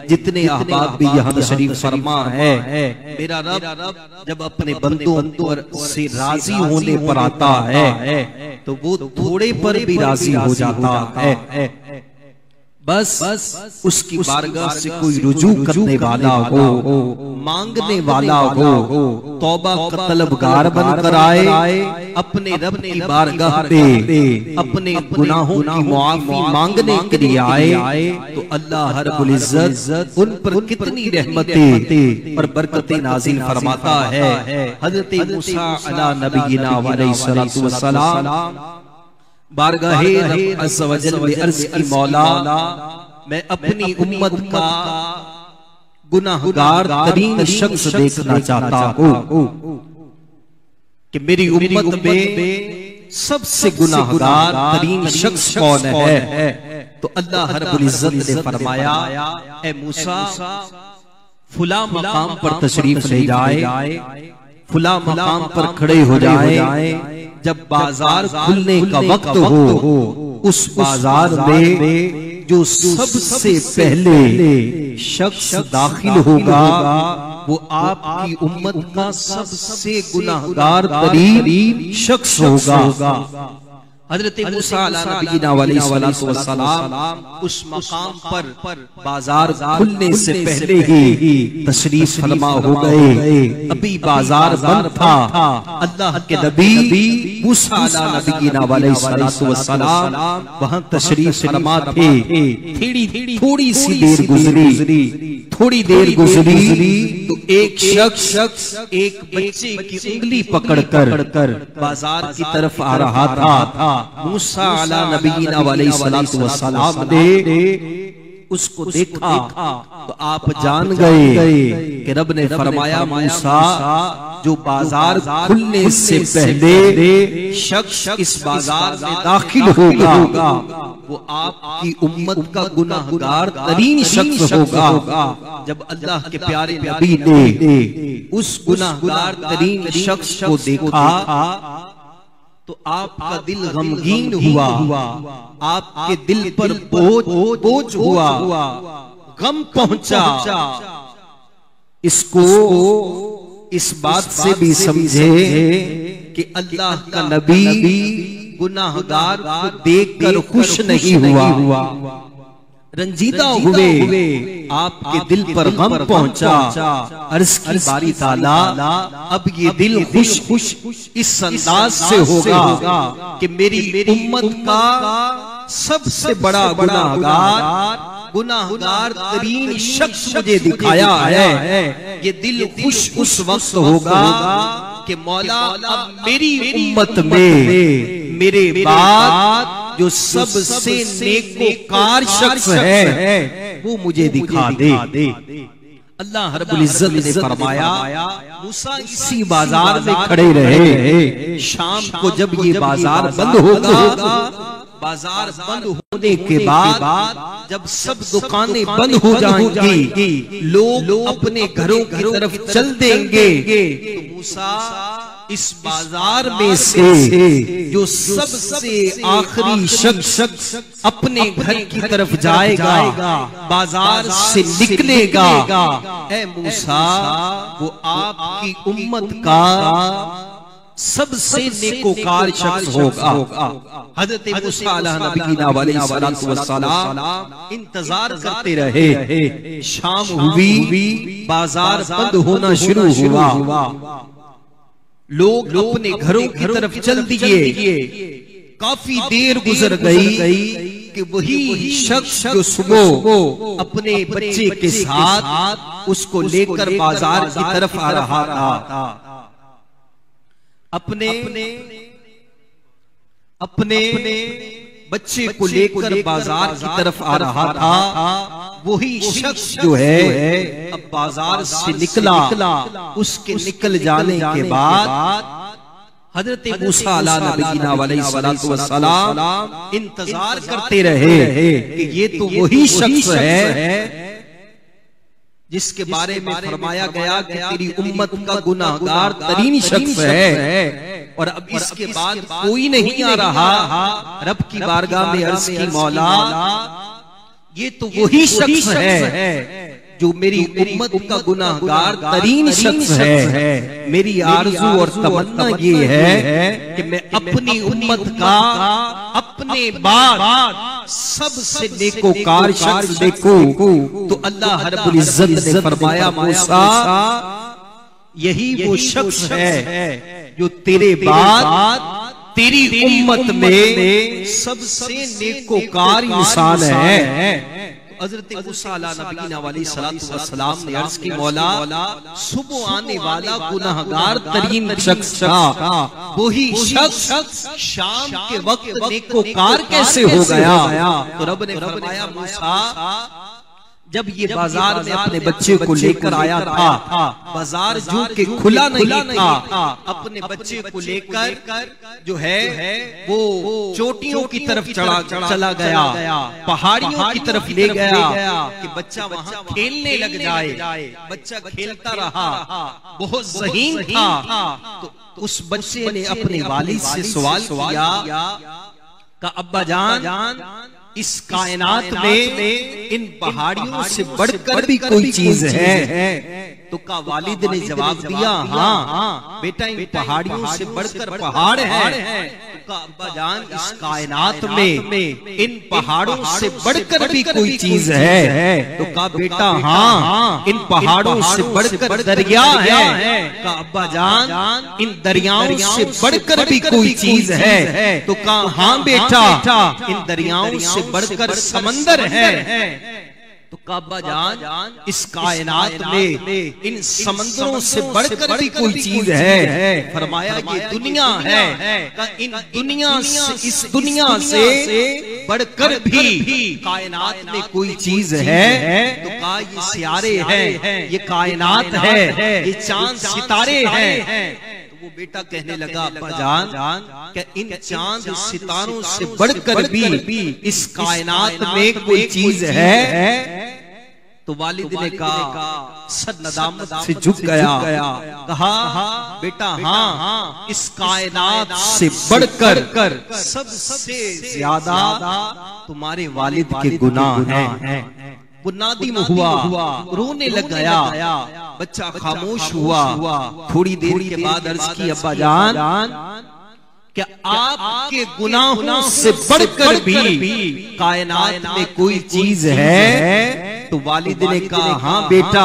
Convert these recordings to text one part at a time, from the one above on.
जितने अहबाब भी यहाँ तशरीफ फरमा है, मेरा रब जब अपने बंदों पर से राजी होने पर आता है तो वो थोड़े पर भी राजी हो जाता है। बस उसकी बारगाह से कोई रुजू करने वाला हो, मांगने वाला हो, तौबा का तलबगार बनकर आए, अपने रब की बारगाह पे अपने गुनाहों की मुआफी मांगने के लिए आए, तो अल्लाह रब्बुल इज्जत उन पर कितनी रहमतें और बरकतें नाज़िल फरमाता है। हज़रत मूसा अला नबीना व अलैहिस्सलातु वस्सलाम बारगाहे रब अज़्ज़ व जल में अर्ज़ की, मौला मैं अपनी उम्मत का गुनाहगार तरीन शख्स देखना चाहता हूँ कि मेरी उम्मत में सबसे गुनाहगार तरीन शख्स कौन है। तो अल्लाह रब्बुल इज्जत ने फरमाया, ए मूसा फुला मकाम पर तशरीफ ले जाए, फुला मकाम पर खड़े हो जाए, जब बाजार खुलने का वक्त हो उस बाजार में जो सबसे पहले शख्स दाखिल होगा वो आपकी उम्मत का सबसे गुनाहगार तरीन शख्स होगा। हज़रत मूसा अलैहिस्सलाम उस मकाम पर बाजार खुलने से पहले ही तशरीफ फरमा हो गए। अभी बाजार बंद था, अल्लाह के नबी मूसा अलैहिस्सलाम वहां तशरीफ फरमा थे। थोड़ी सी देर गुजरी, थोड़ी देर गुजरी तो एक शख्स एक बच्चे की उंगली पकड़कर बाजार की तरफ आ रहा था। मूसा अला नबीना व अलैहिस्सलातु वस्सलाम ने उसको देखा तो आप जान गए कि रब ने फरमाया, मूसा जो बाजार खुलने से पहले शख्स इस बाजार में दाखिल होगा वो आपकी उम्मत का गुनाहगार तरीन शख्स होगा। जब अल्लाह के प्यारे नबी ने उस गुनाहगार तरीन शख्स को देखा तो आपका दिल गमगीन हुआ, आपके दिल पर बोझ हुआ, गम पहुंचा। इसको इस बात से भी समझे कि अल्लाह का नबी गुनाहगार को देखकर खुश नहीं हुआ, रंजीदा हुए, आपके दिल पर गम पहुंचा। अर्ज़ की बारी ताला, अब ये दिल खुश इस अंदाज से होगा कि मेरी उम्मत का सबसे बड़ा गुनाहगार तरीन शख्स मुझे दिखाया है। ये दिल खुश उस वक्त होगा कि मौला अब मेरी उम्मत में मेरे बाद जो सबसे नेकोकार शख्स है वो मुझे दिखा दे। अल्लाह रब्बुल इज्जत ने फरमाया, मूसा इसी बाजार में खड़े रहे। शाम को जब ये बाजार बंद होगा, बाजार बंद होने के बाद जब सब दुकानें बंद हो जाएंगी, लोग अपने घरों की तरफ चल देंगे, तो मूसा इस बाजार में से जो सबसे आखिरी शख्स अपने घर की तरफ जाएगा, बाजार से निकलेगा, ऐ मूसा वो आपकी उम्मत का सबसे नेकोकार शख्स होगा। हज़रत मूसा अलैहिस्सलाम इंतजार करते रहे। शाम हुई, बाजार बंद होना शुरू हुआ, लोग अपने घरों की तरफ चल दिए। काफी देर गुजर गई कि वही शख्स जो सुबह अपने बच्चे के साथ उसको लेकर बाजार की तरफ आ रहा था, अपने बच्चे को लेकर बाजार की तरफ आ रहा था, वही शख्स जो है अब बाजार से निकला। उसके निकल जाने के बाद हज़रत मूसा अलैहिस्सलाम इंतजार करते रहे कि ये तो वही शख्स है जिसके बारे में फरमाया गया कि तेरी उम्मत का गुनाहगार तरीन शख्स है, और अब इसके बाद कोई नहीं आ रहा। रब की बारगाह में अर्ज़ की, मौला ये तो वही शख्स है जो मेरी उम्मत का गुनाहगार तरीन शख्स है। मेरी आरज़ू और तमन्ना ये है कि मैं अपनी उम्मत का अपने बाद सबसे नेकोकार शख्स देखूं। तो अल्लाह रब्बुल इज्जत ने फरमाया, मूसा यही वो शख्स है जो तेरे बाद तेरी उम्मत में सबसे नेकोकार इंसान है। हज़रत मूसा अलैहिस्सलातु वस्सलाम ने अर्ज़ की, मौला सुबह आने वाला गुनाहगार तरीन शख्स था, वही शख्स शाम के वक्त नेकोकार कैसे हो गया? तो रब ने फरमाया, मूसा जब ये बाजार में अपने बच्चे को लेकर आया था, बाजार जो के खुला नहीं था, अपने बच्चे को लेकर जो है वो चोटियों की तरफ चला गया, पहाड़ियों की तरफ ले गया कि बच्चा वहां खेलने लग जाए। बच्चा खेलता रहा, बहुत ज़हीन था। तो उस बच्चे ने अपने वालिद से सवाल किया का अब्बा जान, इस कायनात में इन पहाड़ियों से बढ़कर भी कोई चीज है? तो का वालिद ने जवाब दिया, हाँ बेटा, इन पहाड़ियों से बढ़कर पहाड़ है। तो का अब्बा जान, इस कायनात में इन पहाड़ों से बढ़कर भी कोई चीज है? तो का बेटा, हाँ इन पहाड़ों से बढ़कर दरिया है। का अब्बा जान, इन दरियाओं से बढ़कर भी कोई चीज है? तो का हाँ बेटा, इन दरियाओं से बढ़कर समंदर है। तो अब्बा जान, इस कायनात में इन समंदरों से बढ़कर भी कोई चीज है? फरमाया ये दुनिया है। इन दुनिया से, इस दुनिया से बढ़कर भी कायनात में कोई चीज है? तो कहा ये सियारे हैं, ये कायनात है, ये चांद सितारे हैं। वो बेटा कहने लगा, अब्बा जान क्या इन चांद सितारों से बढ़कर भी इस कायनात में कोई चीज है? तो वालिद ने कहा, सर नदामत से झुक गया, कहा बेटा हाँ, इस कायनात से बढ़कर सबसे ज्यादा तुम्हारे वालिद के गुनाह हैं। वो नादिम हुआ, रोने लग गया। बच्चा खामोश हुआ। थोड़ी देर के बाद अर्ज की, अब्बा जान क्या आपके गुनाहों से बढ़कर भी कायनात में कोई चीज है? तो वालिद ने कहा, हाँ बेटा,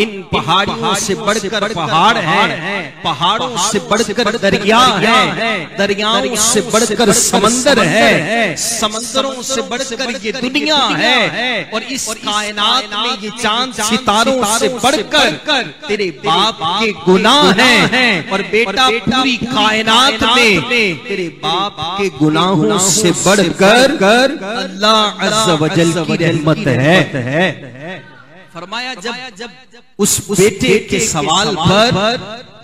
इन पहाड़ियों से बढ़कर पहाड़ है, पहाड़ों से बढ़कर दरिया है, दरियाओं से बढ़कर समंदर है, समंदरों से बढ़कर ये दुनिया है, और इस कायनात में ये चांद सितारों से बढ़कर तेरे बाप के गुनाह हैं। और बेटा, पूरी कायनात में तेरे बाप के गुनाहों से बढ़कर अल्लाह अज़्ज़ व जल की रहमत है। फरमाया जब उस बेटे के सवाल पर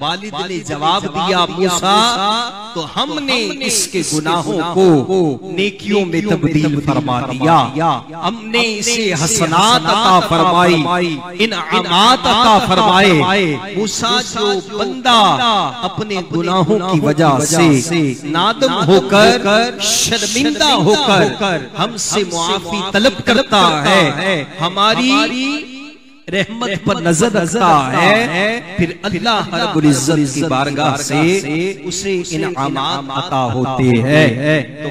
वालिद ने जवाब दिया, मूसा तो हमने इसके गुनाहों को नेकियों में तब्दील फरमा दिया, हमने इसे हसनात अता फरमाई, इनामात अता फरमाए। मूसा जो बंदा अपने गुनाहों की वजह से नादम होकर, शर्मिंदा होकर हमसे मुआफी तलब करता है, हमारी रहमत पर नजर रखता है, फिर अल्लाह रब्बुल इज्जत की बारगाह से उसे इनामात अता होते हैं। तो